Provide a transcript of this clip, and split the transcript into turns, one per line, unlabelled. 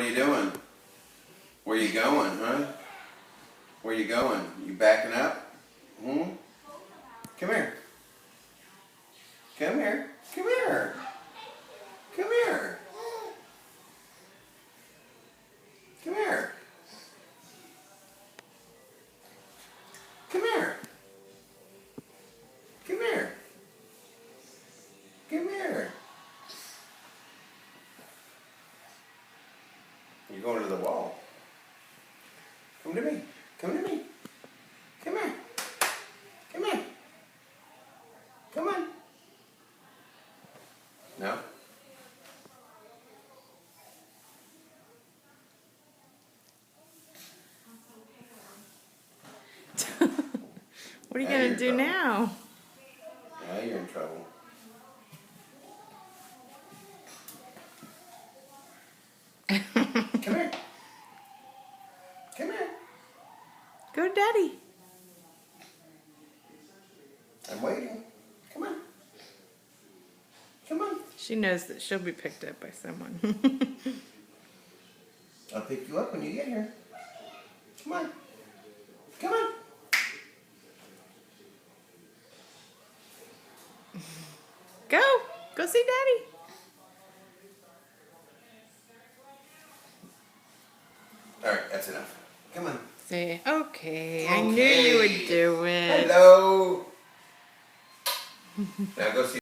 you doing? Where you going, huh? Where you going? You backing up? Hmm? Come here. Come here. Come here. Come here. Come here. Come here. Come here. Come here. You're going to the wall. Come to me. Come to me. Come here. Come here. Come on. No?
What are you
Now you're
going
in
to do
trouble.
now?
Now you're in trouble. Come here. Come here.
Go, Daddy.
I'm waiting. Come on. Come on.
She knows that she'll be picked up by someone.
I'll pick you up when you get here. Come on. Come on.
Go. Go see Daddy.
All right, that's enough. Come on.
Say, okay, I knew you would do it.
Hello. Now go see.